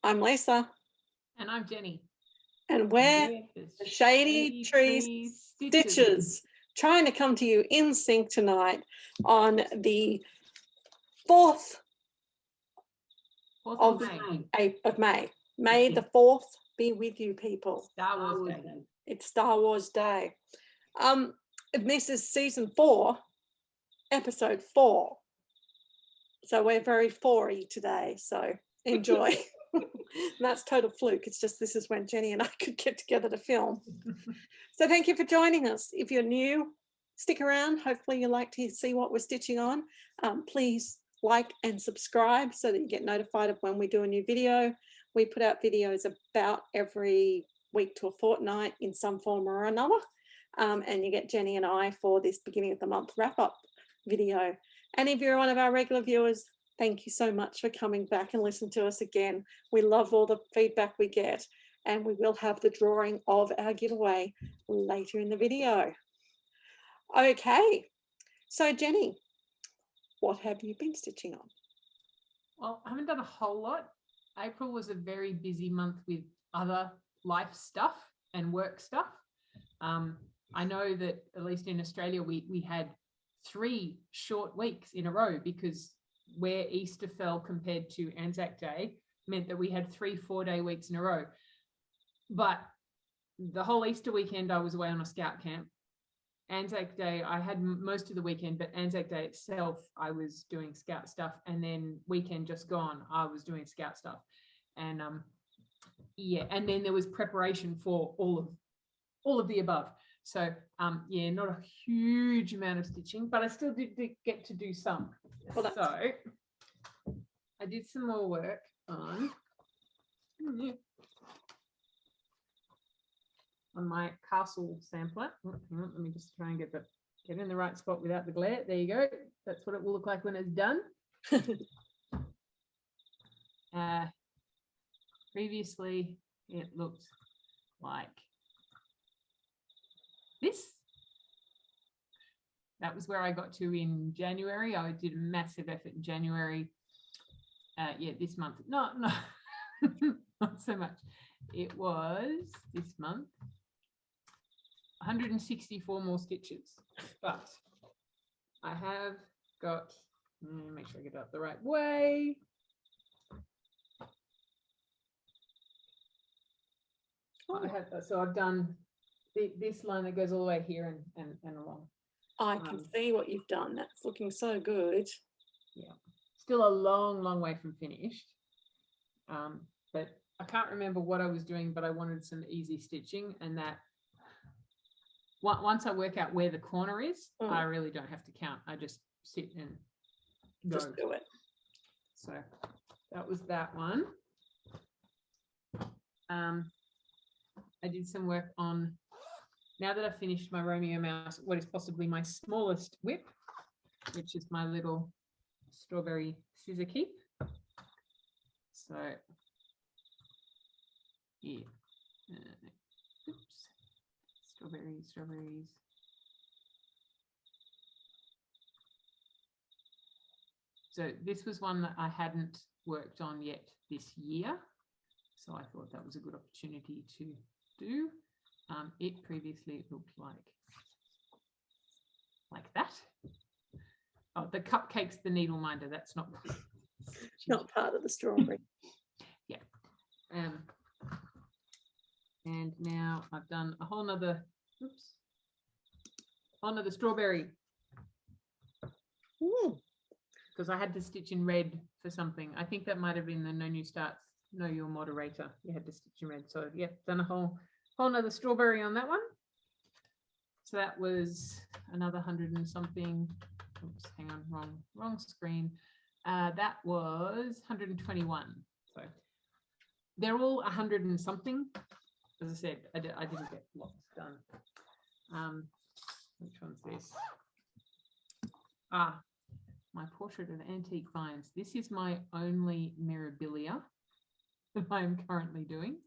I'm Lisa, And I'm Jenny. and we're the Shady Tree Stitches, trying to come to you in sync tonight on the 4th of May. May the 4th be with you, people. Star Wars Day. It's Star Wars Day. This is season 4, episode 4. So we're very 4-y today, so enjoy. That's total fluke. It's just this is when Jenny and I could get together to film. So thank you for joining us. If you're new, stick around. Hopefully you like to see what we're stitching on. Please like and subscribe so that you get notified of when we do a new video. We put out videos about every week to a fortnight in some form or another. And you get Jenny and I for this beginning of the month wrap-up video. And if you're one of our regular viewers, thank you so much for coming back and listening to us again. We love all the feedback we get, and we will have the drawing of our giveaway later in the video. Okay, so Jenny, what have you been stitching on? Well, I haven't done a whole lot. April was a very busy month with other life stuff and work stuff. I know that at least in Australia, we had 3 short weeks in a row because where Easter fell compared to Anzac Day meant that we had 3 4-day weeks in a row. But the whole Easter weekend, I was away on a scout camp. Anzac Day, I had most of the weekend, but Anzac Day itself, I was doing scout stuff. And then weekend just gone, I was doing scout stuff. And yeah, and then there was preparation for all of the above. So yeah, not a huge amount of stitching, but I still did get to do some. So I did some more work on my castle sampler. Let me just try and get in the right spot without the glare. There you go. That's what it will look like when it's done. Previously, it looked like this. That was where I got to in January. I did a massive effort in January. Yeah, this month. No, not so much. It was this month. 164 more stitches. But I have got, make sure I get it up the right way. So I've done this line that goes all the way here and along. I can see what you've done. That's looking so good. Yeah, still a long way from finished. But I can't remember what I was doing, but I wanted some easy stitching, and that once I work out where the corner is, I really don't have to count. I just sit and go. Just do it. So that was that one. I did some work on, now that I've finished my Romeo Mouse, what is possibly my smallest whip, which is my little strawberry scissor keep. So, yeah. Oops. Strawberries. So this was one that I hadn't worked on yet this year. So I thought that was a good opportunity to do. It previously looked like that. Oh, the cupcake's the needle minder. That's not part of the strawberry. Yeah. And now I've done a whole nother strawberry. Because I had to stitch in red for something. I think that might have been the No New Starts, Know Your Moderator. You had to stitch in red. So yeah, done a whole nother strawberry on that one. So that was another 100 and something. Oops, hang on, wrong screen. That was 121. So they're all 100 and something. As I said, I didn't get lots done. Which one's this? My portrait of antique vines. This is my only mirabilia that I'm currently doing.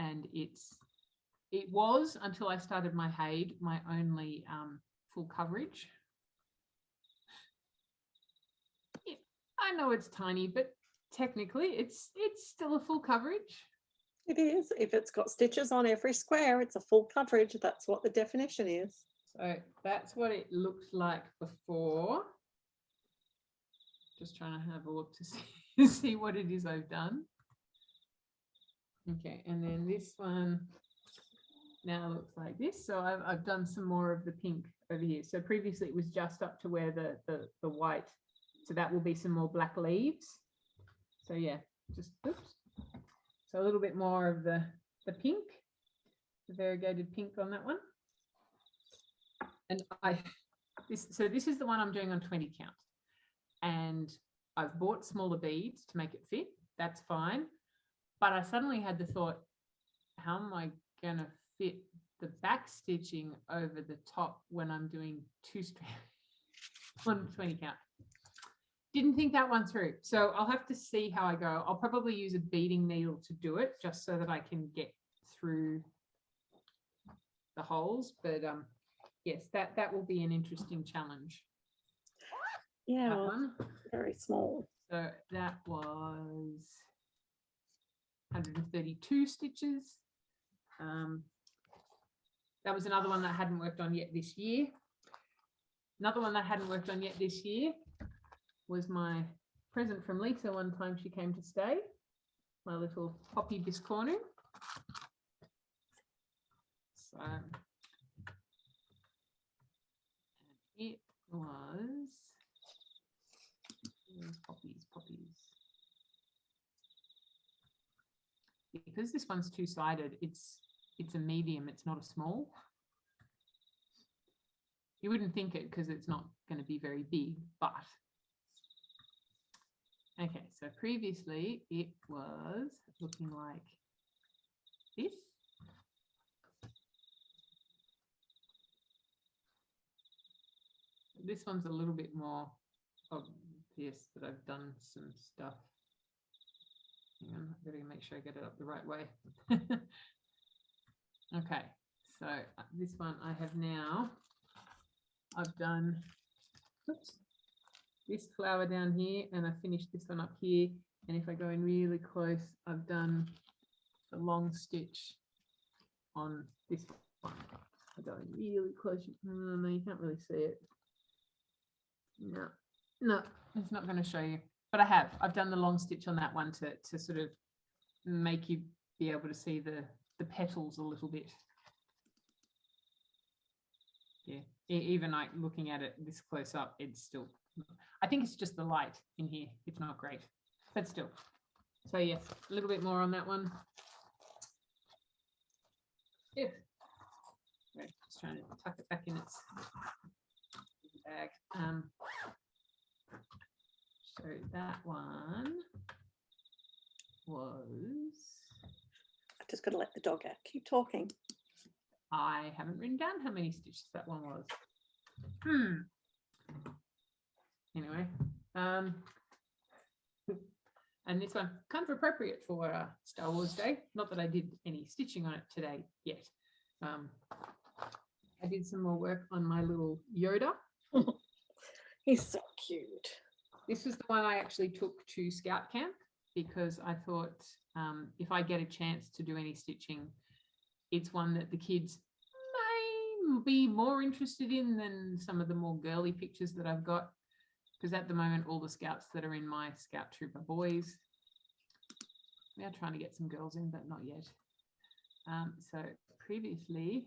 And it was, until I started my Haid, my only full coverage. Yeah, I know it's tiny, but technically it's still a full coverage. It is. If it's got stitches on every square, it's a full coverage. That's what the definition is. So that's what it looked like before. Just trying to have a look to see what it is I've done. Okay, and then this one now looks like this. So I've done some more of the pink over here. So previously it was just up to where the white. So that will be some more black leaves. So yeah, just oops. So a little bit more of the pink, the variegated pink on that one. And this is the one I'm doing on 20 count. And I've bought smaller beads to make it fit. That's fine. But I suddenly had the thought, how am I going to fit the back stitching over the top when I'm doing 2 strands on 20 count? Didn't think that one through. So I'll have to see how I go. I'll probably use a beading needle to do it just so that I can get through the holes. But yes, that will be an interesting challenge. Yeah, well, very small. So that was 132 stitches. That was another one that I hadn't worked on yet this year. Another one that I hadn't worked on yet this year was my present from Lisa one time she came to stay, my little poppy biscornu. So it was poppies. Because this one's two-sided, it's a medium, it's not a small. You wouldn't think it because it's not going to be very big, but okay, so previously it was looking like this. This one's a little bit more obvious that I've done some stuff. Hang on, I've got to make sure I get it up the right way. Okay, so this one I've done, oops, this flower down here, and I finished this one up here. And if I go in really close, I've done the long stitch on this one. I go in really close. No, you can't really see it. No, it's not going to show you. But I've done the long stitch on that one to sort of make you be able to see the petals a little bit. Yeah, even like looking at it this close up, it's still, I think it's just the light in here. It's not great, but still. So yes, a little bit more on that one. Yeah. Right, just trying to tuck it back in its bag. So that one was. I just got to let the dog out. Keep talking. I haven't written down how many stitches that one was. Anyway, and this one kind of appropriate for Star Wars Day. Not that I did any stitching on it today yet. I did some more work on my little Yoda. He's so cute. This was the one I actually took to Scout Camp because I thought if I get a chance to do any stitching, it's one that the kids may be more interested in than some of the more girly pictures that I've got. Because at the moment, all the scouts that are in my scout troop are boys. We are trying to get some girls in, but not yet. So previously,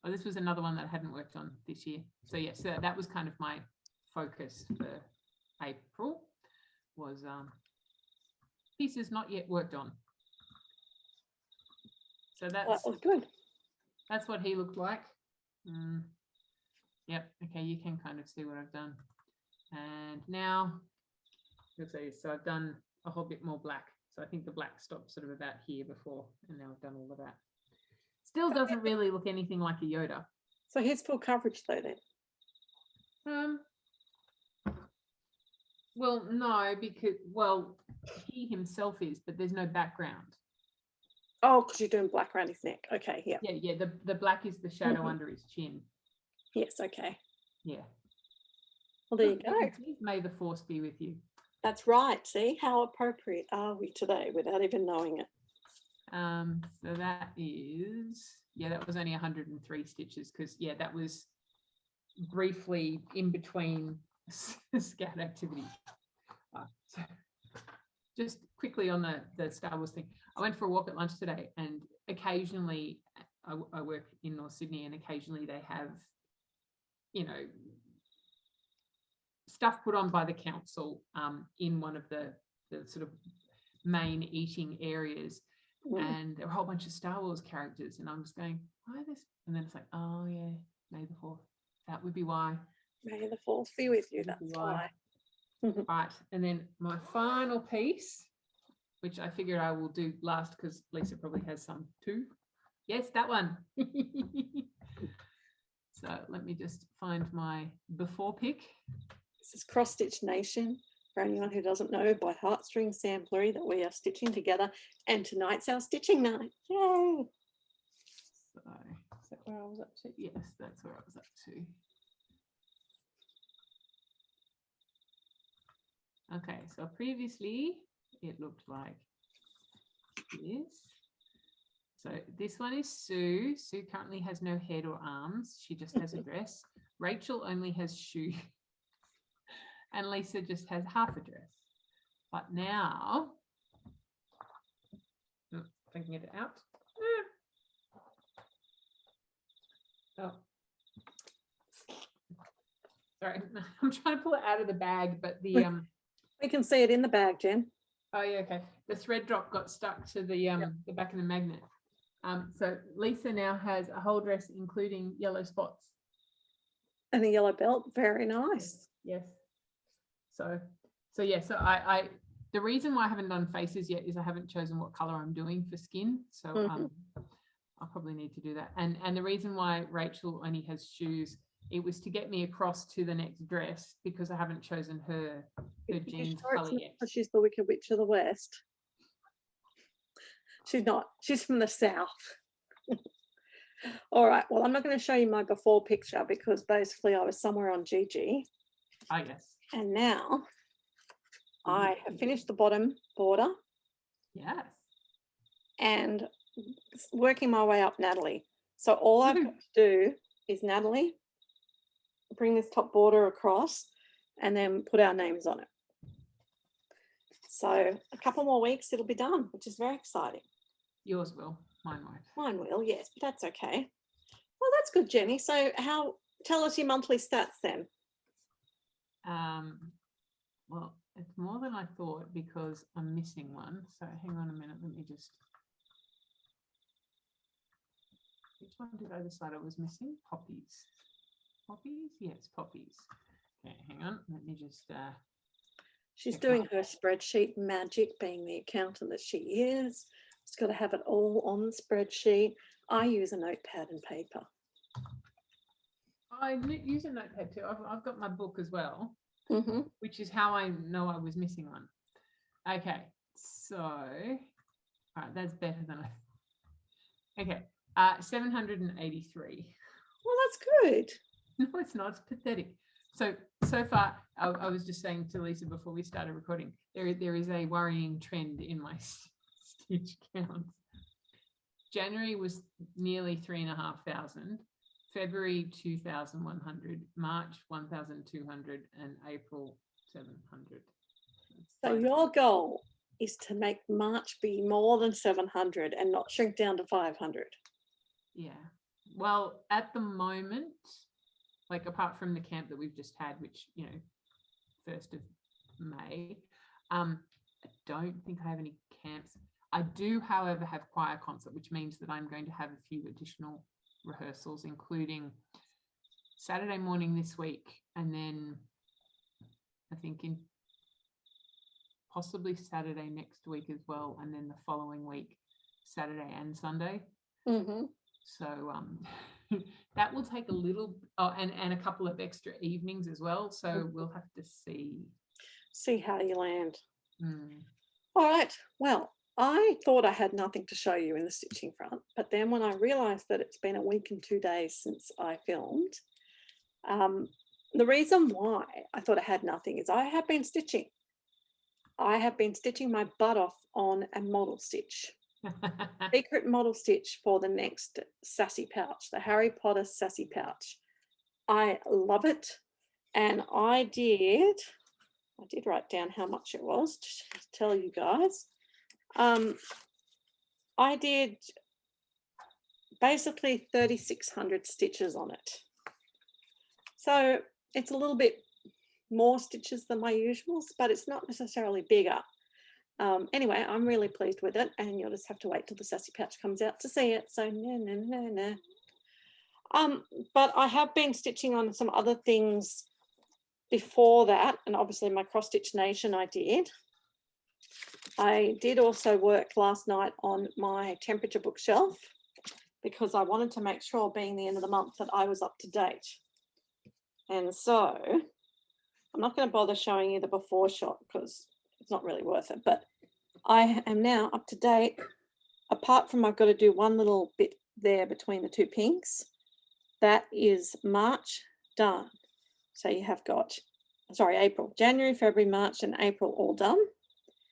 this was another one that I hadn't worked on this year. So yes, so that was kind of my focus for April, was pieces not yet worked on. So that was good. That's what he looked like. Yep. Okay, you can kind of see what I've done. And now, let's see. So I've done a whole bit more black. So I think the black stopped sort of about here before, and now I've done all of that. Still doesn't really look anything like a Yoda. So here's full coverage though then. Well, no, because he himself is, but there's no background. Oh, because you're doing black around his neck. Okay, yeah. Yeah. The black is the shadow under his chin. Yes, okay. Yeah. Well, there you go. May the force be with you. That's right. See, how appropriate are we today without even knowing it? So that is, yeah, that was only 103 stitches because, yeah, that was briefly in between scout activities. So just quickly on the Star Wars thing, I went for a walk at lunch today, and occasionally I work in North Sydney, and occasionally they have, you know, stuff put on by the council in one of the sort of main eating areas. And there were a whole bunch of Star Wars characters, and I'm just going, why this? And then it's like, oh yeah, May the 4th. That would be why. May the 4th be with you. That's why. Right, and then my final piece, which I figured I will do last because Lisa probably has some too. Yes, that one. So let me just find my before pick. This is Cross Stitch Nation. For anyone who doesn't know, by Heartstring Samplery, that we are stitching together, and tonight's our stitching night. Yay! So is that where I was up to? Yes, that's where I was up to. Okay, so previously it looked like this. So this one is Sue. Sue currently has no head or arms. She just has a dress. Rachel only has shoes. And Lisa just has half a dress. But now, if I can get it out. Oh. Sorry, I'm trying to pull it out of the bag, but the we can see it in the bag, Jen. Oh yeah, okay. The thread drop got stuck to the back of the magnet. So Lisa now has a whole dress including yellow spots. And a yellow belt. Very nice. Yes. So I the reason why I haven't done faces yet is I haven't chosen what color I'm doing for skin. So I'll probably need to do that. And the reason why Rachel only has shoes, it was to get me across to the next dress because I haven't chosen her jeans color yet. She's the Wicked Witch of the West. She's not. She's from the South. All right. Well, I'm not going to show you my before picture because basically I was somewhere on Gigi. Oh, yes. And now I have finished the bottom border. Yes. And working my way up Natalie. So all I've got to do is, Natalie, bring this top border across and then put our names on it. So a couple more weeks, it'll be done, which is very exciting. Yours will, mine won't. Mine will, yes, but that's okay. Well, that's good, Jenny. So tell us your monthly stats then. Well, it's more than I thought because I'm missing one. So hang on a minute, let me just. Which one did I decide I was missing? Poppies. Poppies? Yes, poppies. Okay, hang on. Let me just. She's doing her spreadsheet magic, being the accountant that she is. She's got to have it all on the spreadsheet. I use a notepad and paper. I use a notepad too. I've got my book as well, which is how I know I was missing one. Okay, so all right, that's better than I. Okay, 783. Well, that's good. No, it's not. It's pathetic. So far, I was just saying to Lisa before we started recording, there is a worrying trend in my stitch counts. January was nearly 3,500. February 2,100, March 1,200, and April 700. So your goal is to make March be more than 700 and not shrink down to 500. Yeah. Well, at the moment, like apart from the camp that we've just had, which, 1st of May, I don't think I have any camps. I do, however, have choir concert, which means that I'm going to have a few additional rehearsals, including Saturday morning this week, and then I think in possibly Saturday next week as well, and then the following week, Saturday and Sunday. So that will take a little, and a couple of extra evenings as well. So we'll have to see how you land. All right. Well, I thought I had nothing to show you in the stitching front, but then when I realized that it's been a week and 2 days since I filmed, the reason why I thought I had nothing is I have been stitching. I have been stitching my butt off on a model stitch. Secret model stitch for the next sassy pouch, the Harry Potter sassy pouch. I love it. And I did write down how much it was to tell you guys. I did basically 3,600 stitches on it. So it's a little bit more stitches than my usuals, but it's not necessarily bigger. Anyway, I'm really pleased with it, and you'll just have to wait till the sassy pouch comes out to see it. So no. But I have been stitching on some other things before that, and obviously my cross stitch nation I did also work last night on my temperature bookshelf, because I wanted to make sure, being the end of the month, that I was up to date. And so I'm not going to bother showing you the before shot because it's not really worth it, but I am now up to date. Apart from I've got to do one little bit there between the two pinks. That is March done. So you have got, sorry, April, January, February, March and April all done.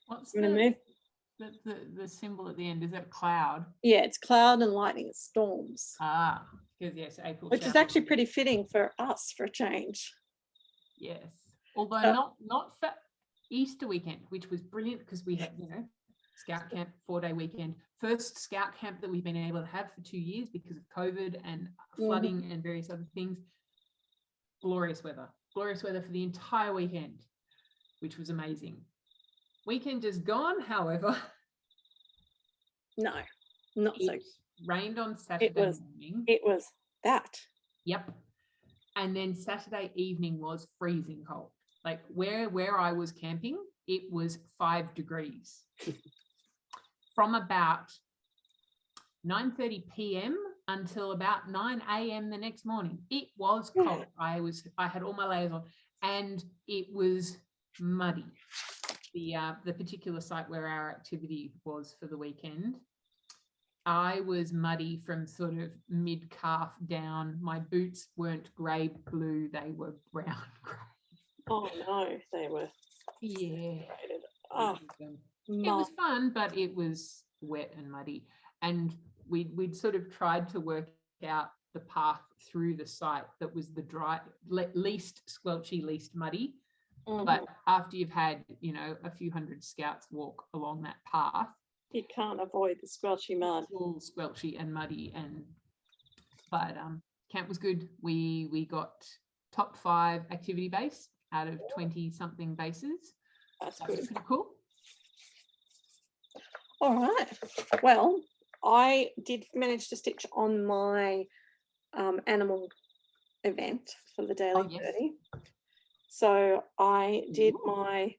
What's I'm going to move. the symbol at the end? Is that cloud? Yeah, it's cloud and lightning, it's storms. Ah, because yes, April. Which is actually pretty fitting for us for a change. Yes, although not for Easter weekend, which was brilliant because we had, Scout camp, 4-day weekend, first Scout camp that we've been able to have for 2 years because of COVID and flooding and various other things. Glorious weather for the entire weekend, which was amazing. Weekend just gone, however. No, not so. Rained on Saturday morning. It was that. Yep. And then Saturday evening was freezing cold. Like where I was camping, it was 5 degrees. From about 9:30 p.m. until about 9 a.m. the next morning. It was cold. I had all my layers on, and it was muddy. The particular site where our activity was for the weekend, I was muddy from sort of mid-calf down. My boots weren't grey blue, they were brown grey. Oh no, they were. Yeah. Oh, it was fun, but it was wet and muddy. And we'd sort of tried to work out the path through the site that was the dry, least squelchy, least muddy. But after you've had, a few hundred scouts walk along that path, you can't avoid the squelchy mud. It's all squelchy and muddy, but camp was good. We got top 5 activity base out of 20 something bases. That's good. Pretty cool. All right. Well, I did manage to stitch on my animal event for the daily 30. So I did my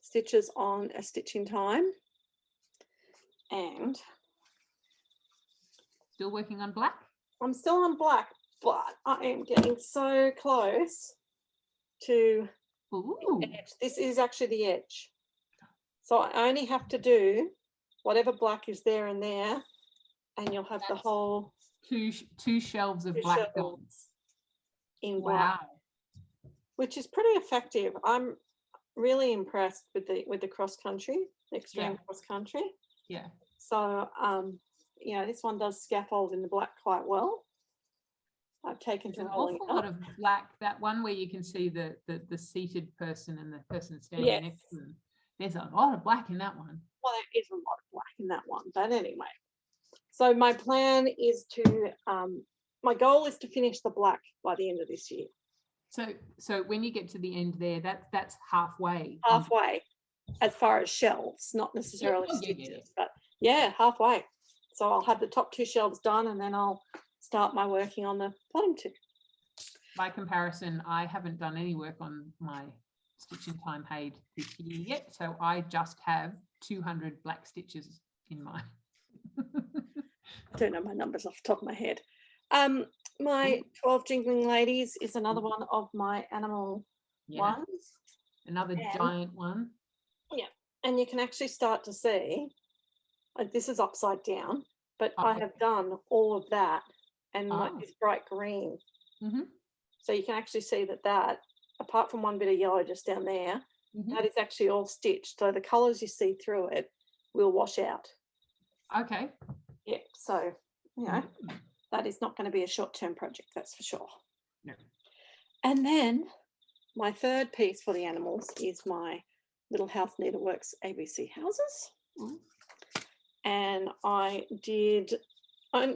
stitches on a stitch in time, and still working on black. I'm still on black, but I am getting so close to the edge. This is actually the edge, so I only have to do whatever black is there and there, and you'll have the whole two shelves of black dots in black, which is pretty effective. I'm really impressed with the cross country, the extreme cross country. Yeah. So this one does scaffold in the black quite well. I've taken to rolling a lot of black. That one where you can see the seated person and the person standing next to them. There's a lot of black in that one. Well, there is a lot of black in that one, but anyway. So my plan is to, my goal is to finish the black by the end of this year. So when you get to the end there, that's halfway. Halfway, as far as shelves, not necessarily stitches, but halfway. So I'll have the top 2 shelves done, and then I'll start my working on the bottom 2. By comparison, I haven't done any work on my stitching time Haid this year yet, so I just have 200 black stitches in mine. I don't know my numbers off the top of my head. My 12 Jingling Ladies is another one of my animal ones. Another giant one. Yeah, and you can actually start to see, this is upside down, but I have done all of that, and like this bright green. So you can actually see that apart from one bit of yellow just down there, that is actually all stitched. So the colours you see through it will wash out. Okay. Yeah, so, you know, that is not going to be a short-term project, that's for sure. No. And then my third piece for the animals is my Little House Needleworks ABC houses. And I did,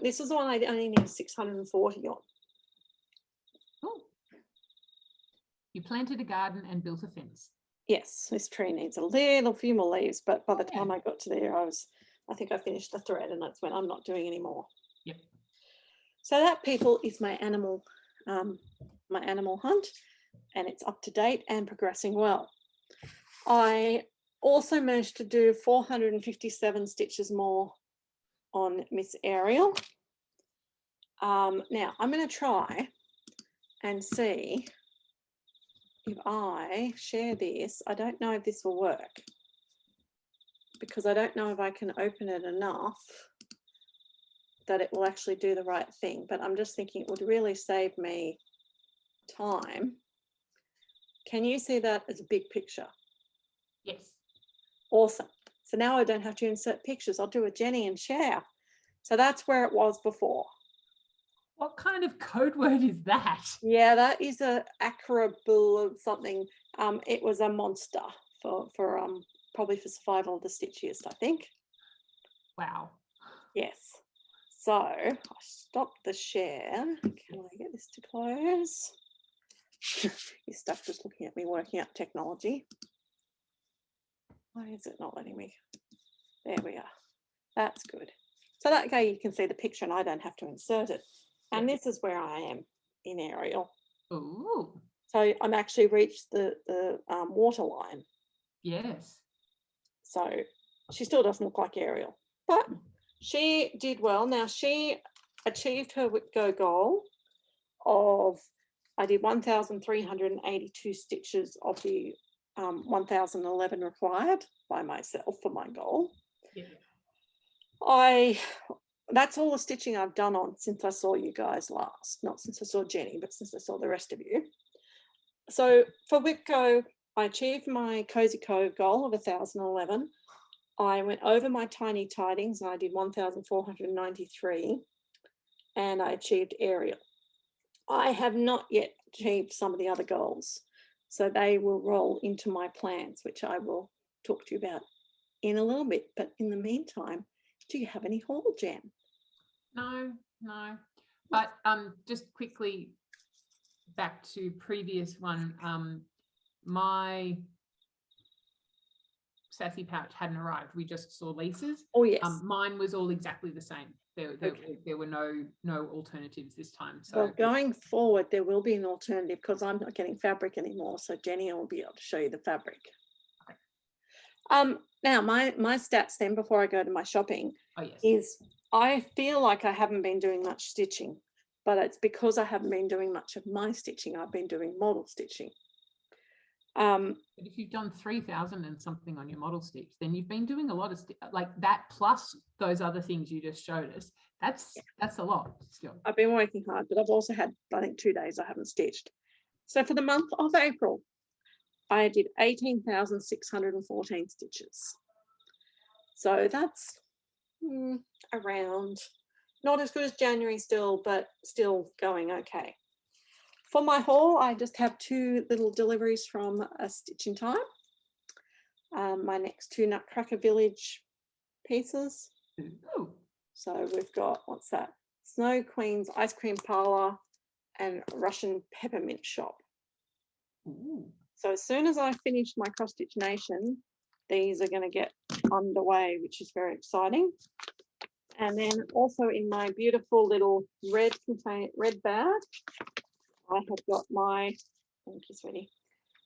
this is the one I only need 640 on. Oh. You planted a garden and built a fence. Yes, this tree needs a little few more leaves, but by the time I got to there, I think I finished the thread, and that's when I'm not doing any more. Yep. So that, people, is my animal hunt, and it's up to date and progressing well. I also managed to do 457 stitches more on Miss Ariel. Now I'm going to try and see if I share this. I don't know if this will work, because I don't know if I can open it enough that it will actually do the right thing, but I'm just thinking it would really save me time. Can you see that as a big picture? Yes. Awesome. So now I don't have to insert pictures. I'll do a Jenny and share. So that's where it was before. What kind of code word is that? Yeah, that is a acrobull of something. It was a monster for probably for survival of the stitchiest, I think. Wow. Yes. So I stopped the share. Can I get this to close? You're stuck just looking at me working out technology. Why is it not letting me? There we are. That's good. So that way you can see the picture and I don't have to insert it. And this is where I am in Ariel. Ooh. So I'm actually reached the water line. Yes. So she still doesn't look like Ariel, but she did well. Now she achieved her Go goal of, I did 1,382 stitches of the 1,011 required by myself for my goal. Yeah. That's all the stitching I've done on since I saw you guys last. Not since I saw Jenny, but since I saw the rest of you. So for Whipco, I achieved my Cozy Cove goal of 1,011. I went over my tiny tidings and I did 1,493, and I achieved Ariel. I have not yet achieved some of the other goals, so they will roll into my plans, which I will talk to you about in a little bit. But in the meantime, do you have any haul, Jen? No. But just quickly back to previous one. My sassy pouch hadn't arrived. We just saw Lisa's. Oh yes. Mine was all exactly the same. There were no alternatives this time. So well, going forward, there will be an alternative because I'm not getting fabric anymore. So Jenny will be able to show you the fabric. Okay. Now my stats then before I go to my shopping is I feel like I haven't been doing much stitching, but it's because I haven't been doing much of my stitching. I've been doing model stitching. But if you've done 3,000 and something on your model stitch, then you've been doing a lot of like that plus those other things you just showed us. That's a lot still. I've been working hard, but I've also had, I think, 2 days I haven't stitched. So for the month of April, I did 18,614 stitches. So that's around, not as good as January still, but still going okay. For my haul, I just have 2 little deliveries from a Stitch in Time. My next 2 Nutcracker Village pieces. Ooh. So we've got, what's that? Snow Queen's Ice Cream Parlor and Russian Peppermint Shop. Ooh. So as soon as I finish my Cross Stitch Nation, these are going to get underway, which is very exciting. And then also in my beautiful little red bag, I have got my, thank you, sweetie.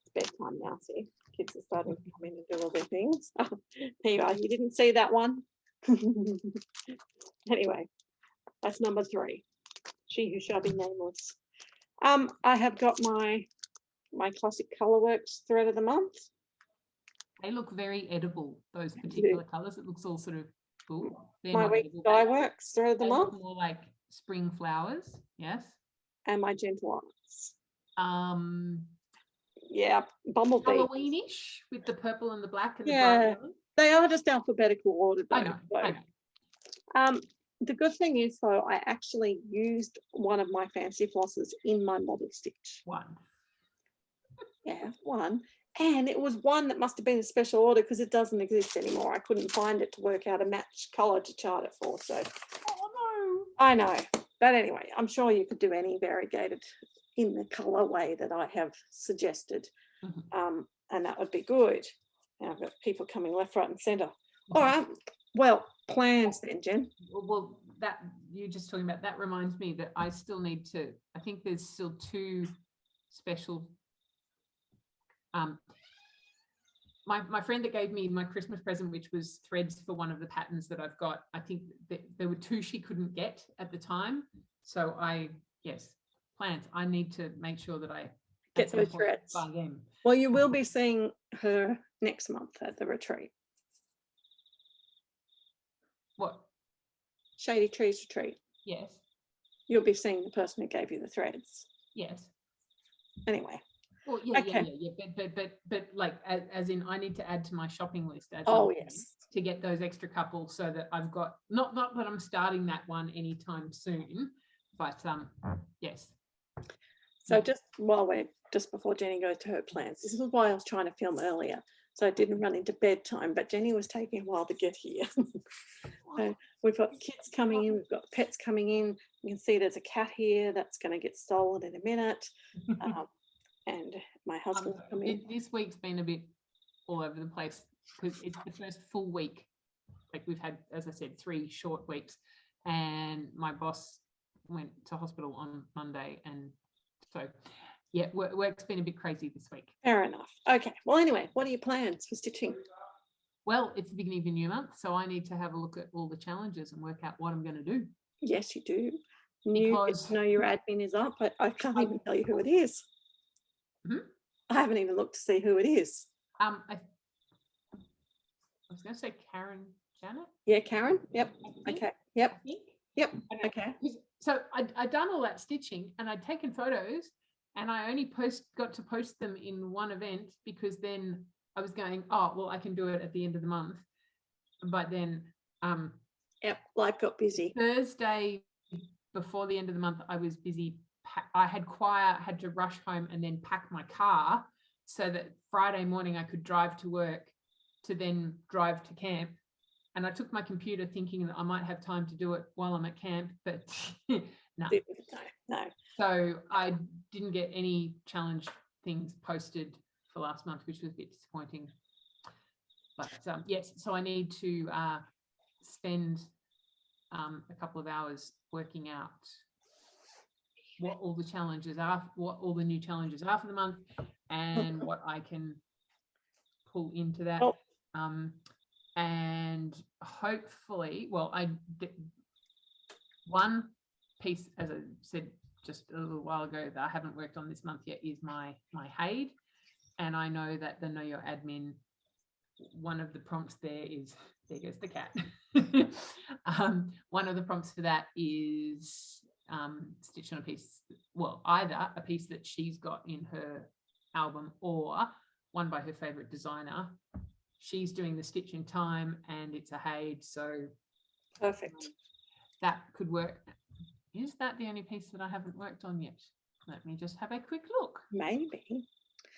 It's bedtime now, see? Kids are starting to come in and do all their things. There you are. You didn't see that one? Anyway, that's number 3. She who shall be nameless. I have got my classic Colourworks thread of the month. They look very edible, those particular colours. It looks all sort of cool. My Week Dyeworks thread of the month. More like spring flowers, yes. And my Gentle Arts. Yeah, Bumblebee. Halloweenish with the purple and the black and the Yeah. bright yellow. They are just alphabetical order, though. I know. So, I know. the good thing is, though, I actually used one of my fancy flosses in my model stitch. One. Yeah, one. And it was one that must have been a special order because it doesn't exist anymore. I couldn't find it to work out a match colour to chart it for. So, Oh no. I know. But anyway, I'm sure you could do any variegated in the colour way that I have suggested. And that would be good. Now I've got people coming left, right, and centre. All right. Well, plans then, Jen. Well, that you just talking about that reminds me that I still need to. I think there's still 2 special. My friend that gave me my Christmas present, which was threads for one of the patterns that I've got. I think that there were 2 she couldn't get at the time. So plans. I need to make sure that I Get those threads. buy them. Well, you will be seeing her next month at the retreat. What? Shady Trees Retreat. Yes. You'll be seeing the person who gave you the threads. Yes. Anyway. Well, yeah. But like, as in, I need to add to my shopping list. Yes. To get those extra couple, so that I've got not that I'm starting that one anytime soon, but yes. So just before Jenny goes to her plans, this is why I was trying to film earlier, so I didn't run into bedtime. But Jenny was taking a while to get here. So we've got kids coming in, we've got pets coming in. You can see there's a cat here that's going to get stolen in a minute. And my husband's coming. This week's been a bit all over the place because it's the first full week. Like we've had, as I said, 3 short weeks, and my boss went to hospital on Monday, and so yeah, work's been a bit crazy this week. Fair enough. Okay. Well, anyway, what are your plans for stitching? Well, it's the beginning of a new month, so I need to have a look at all the challenges and work out what I'm going to do. Yes, you do. Because know your admin is up. I can't even tell you who it is. I haven't even looked to see who it is. I was going to say Karen Janet. Yeah, Karen. Yep. Okay. Yep. Yep. Okay. So I'd done all that stitching and I'd taken photos, and I only got to post them in one event because then I was going, oh, well, I can do it at the end of the month. But then yep, life got busy. Thursday before the end of the month, I was busy. I had choir, had to rush home and then pack my car so that Friday morning I could drive to work to then drive to camp. And I took my computer thinking that I might have time to do it while I'm at camp, but no. So I didn't get any challenge things posted for last month, which was a bit disappointing. But yes, so I need to spend a couple of hours working out what all the challenges are, what all the new challenges are for the month, and what I can pull into that. And hopefully, one piece, as I said just a little while ago, that I haven't worked on this month yet is my HAID. And I know that the Know Your Admin, one of the prompts there is, there goes the cat. One of the prompts for that is stitch on a piece, either a piece that she's got in her album or one by her favorite designer. She's doing the stitch in time and it's a HAID, so perfect. That could work. Is that the only piece that I haven't worked on yet? Let me just have a quick look. Maybe.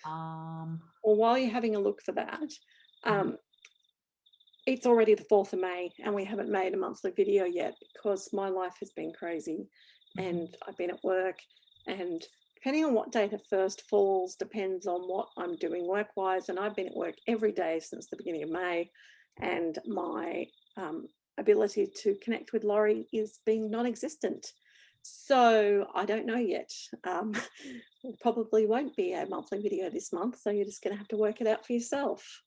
Well, while you're having a look for that, it's already the 4th of May and we haven't made a monthly video yet because my life has been crazy and I've been at work, and depending on what date it first falls depends on what I'm doing work-wise, and I've been at work every day since the beginning of May, and my ability to connect with Laurie is being non-existent. So I don't know yet. It probably won't be a monthly video this month, so you're just going to have to work it out for yourself.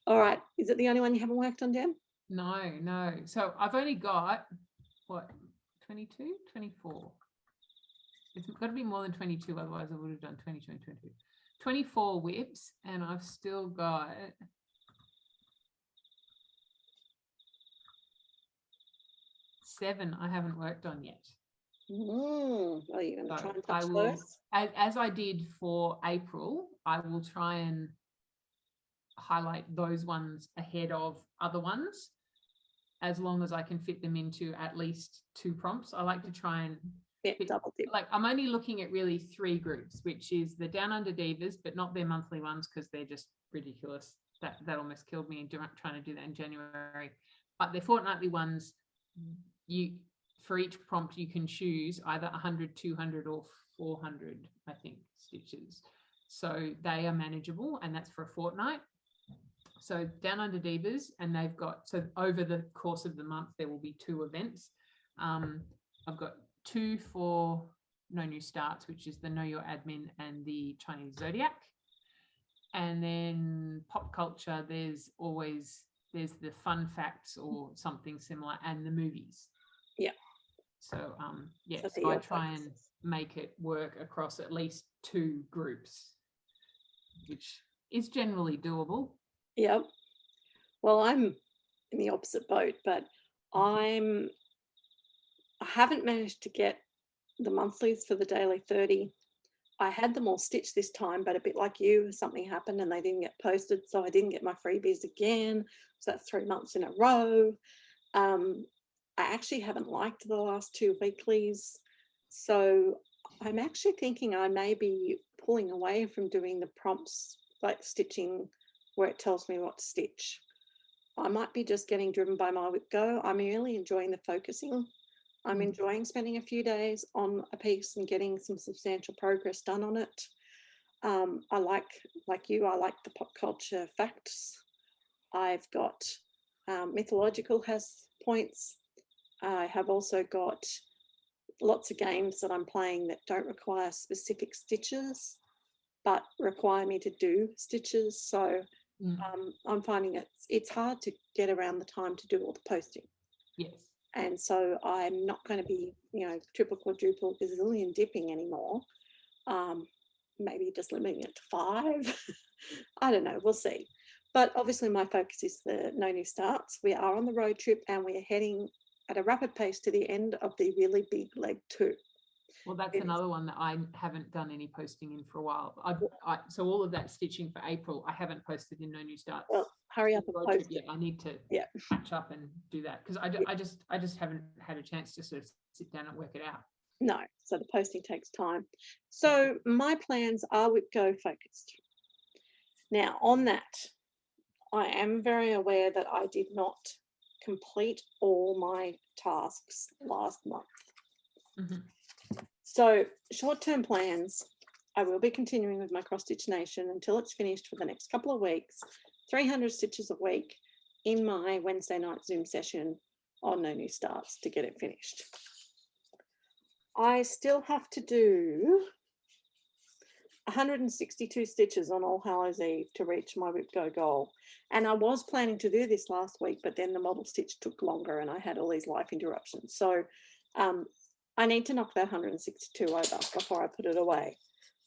All right. Is it the only one you haven't worked on, Jen? No. So I've only got, 22, 24. It's got to be more than 22, otherwise I would have done 22 and 22. 24 whips, and I've still got 7 I haven't worked on yet. Are you going to So try and I touch will, those? as I did for April, I will try and highlight those ones ahead of other ones, as long as I can fit them into at least 2 prompts. I like to try and Double dip. like, I'm only looking at really 3 groups, which is the Down Under Divas, but not their monthly ones because they're just ridiculous. That almost killed me trying to do that in January. But their fortnightly ones, you, for each prompt you can choose either 100, 200 or 400, I think, stitches. So they are manageable, and that's for a fortnight. So Down Under Divas, and they've got, so over the course of the month there will be 2 events. I've got 2 for No New Starts, which is the Know Your Admin and the Chinese Zodiac. And then pop culture, there's the fun facts or something similar, and the movies. Yeah. So so I try and make it work across at least 2 groups, which is generally doable. Yep. Well, I'm in the opposite boat, but I haven't managed to get the monthlies for the daily 30. I had them all stitched this time, but a bit like you, something happened and they didn't get posted, so I didn't get my freebies again. So that's 3 months in a row. I actually haven't liked the last 2 weeklies, so I'm actually thinking I may be pulling away from doing the prompts, like stitching where it tells me what to stitch. I might be just getting driven by my whip go. I'm really enjoying the focusing. I'm enjoying spending a few days on a piece and getting some substantial progress done on it. I like you, I like the pop culture facts. I've got mythological has points. I have also got lots of games that I'm playing that don't require specific stitches, but require me to do stitches. So I'm finding it's hard to get around the time to do all the posting. Yes. And so I'm not going to be, triple, quadruple, gazillion dipping anymore. Maybe just limiting it to 5. I don't know. We'll see. But obviously my focus is the No New Starts. We are on the road trip and we are heading at a rapid pace to the end of the really big leg 2. Well, that's another one that I haven't done any posting in for a while. So all of that stitching for April, I haven't posted in No New Starts. Well, hurry up and post it. I need to catch up and do that because I just haven't had a chance to sort of sit down and work it out. No, so the posting takes time. So my plans are whip go focused. Now on that, I am very aware that I did not complete all my tasks last month. So short-term plans, I will be continuing with my Cross Stitch Nation until it's finished for the next couple of weeks, 300 stitches a week in my Wednesday night Zoom session on No New Starts to get it finished. I still have to do 162 stitches on All Hallows Eve to reach my whip go goal. And I was planning to do this last week, but then the model stitch took longer and I had all these life interruptions. So I need to knock that 162 over before I put it away.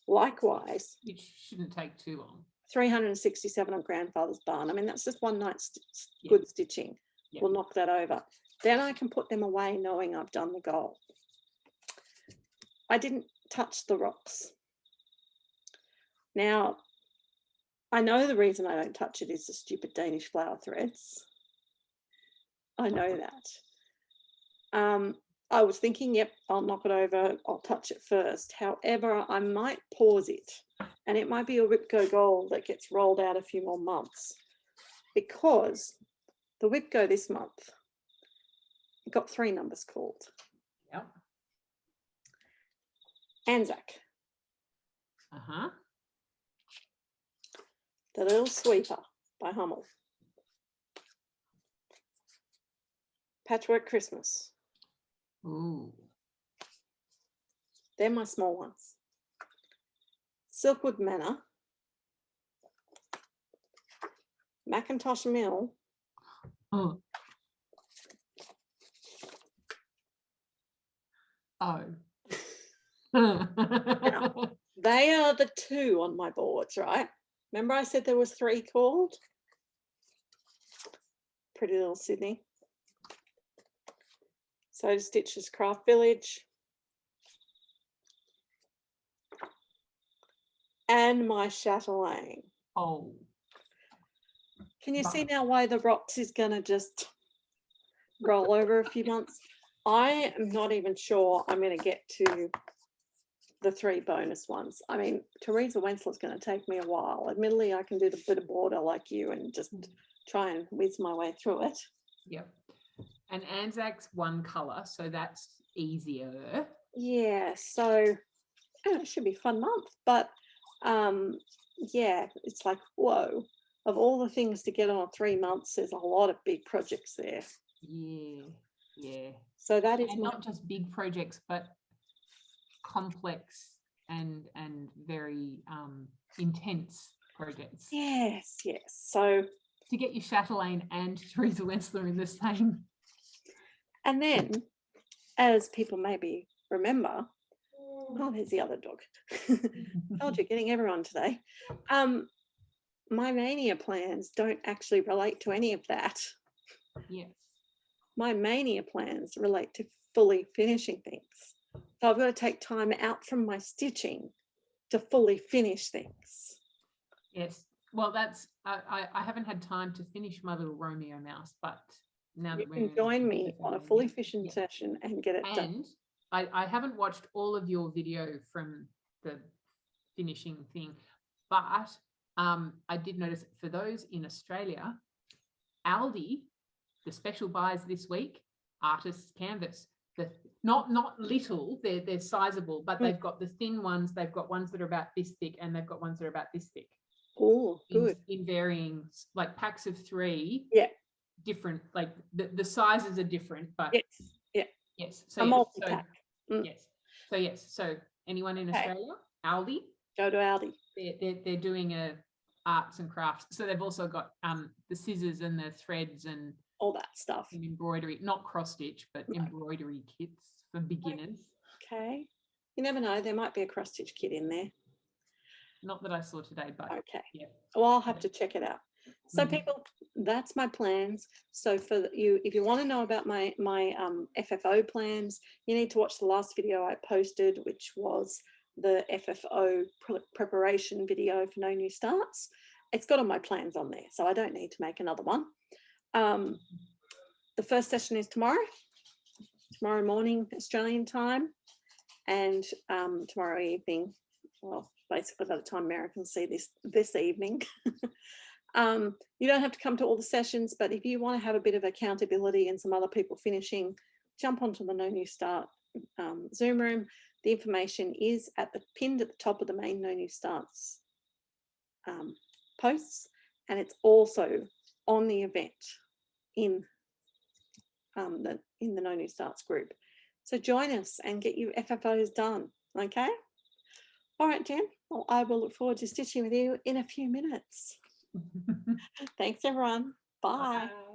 Likewise, it shouldn't take too long. 367 on Grandfather's Barn. I mean, that's just one night's good stitching. We'll knock that over. Then I can put them away knowing I've done the goal. I didn't touch the rocks. Now, I know the reason I don't touch it is the stupid Danish flower threads. I know that. I was thinking, yep, I'll knock it over. I'll touch it first. However, I might pause it and it might be a whip go goal that gets rolled out a few more months because the whip go this month got 3 numbers called. Yep. Anzac. Uh-huh. The Little Sweeper by Hummel. Patchwork Christmas. Ooh. They're my small ones. Silkwood Manor. Macintosh Mill. Oh. Now, they are the 2 on my boards, right? Remember I said there was 3 called? Pretty Little Sydney. So Stitches Craft Village. and my chatelaine. Oh, Can you but- see now why the rocks is going to just roll over a few months? I am not even sure I'm going to get to the 3 bonus ones. I mean, Teresa Wenslow's going to take me a while. Admittedly, I can do the bit of border like you and just try and whiz my way through it. Yep. And Anzac's one colour, so that's easier. Yeah, so it should be a fun month. But yeah, it's like, whoa, of all the things to get on 3 months, there's a lot of big projects there. Yeah, yeah. So that is and not just big projects, but complex and very intense projects. Yes, yes. So to get your chatelaine and Teresa Wensler in the same. And then, as people maybe remember, oh, there's the other dog. Told you, getting everyone today. My mania plans don't actually relate to any of that. Yes. My mania plans relate to fully finishing things. So I've got to take time out from my stitching to fully finish things. Yes. Well, that's I haven't had time to finish my little Romeo mouse, but now You that can join me on a fully finishing session and get it done. And I haven't watched all of your video from the finishing thing, but I did notice for those in Australia, Aldi, the special buys this week, artist's canvas. The not little, they're sizable, but they've got the thin ones, they've got ones that are about this thick, and they've got ones that are about this thick. Oh, good. In varying, like packs of 3. Yeah. Different, like the sizes are different, but yes, yeah. Yes. So a multi-pack. Yes. So yes. So anyone in Australia, Aldi, go to Aldi. They're doing a arts and crafts. So they've also got the scissors and the threads and all that stuff. And embroidery, not cross stitch, but embroidery kits for beginners. Okay. You never know. There might be a cross stitch kit in there. Not that I saw today, but okay. Yeah. Well, I'll have to check it out. So people, that's my plans. So for you, if you want to know about my FFO plans, you need to watch the last video I posted, which was the FFO preparation video for No New Starts. It's got all my plans on there, so I don't need to make another one. The first session is tomorrow morning Australian time, and tomorrow evening, well, basically by the time Mary can see this evening. You don't have to come to all the sessions, but if you want to have a bit of accountability and some other people finishing, jump onto the No New Start Zoom room. The information is pinned at the top of the main No New Starts posts, and it's also on the event in the No New Starts group. So join us and get your FFOs done, okay? All right, Jen. Well, I will look forward to stitching with you in a few minutes. Thanks, everyone. Bye. Bye.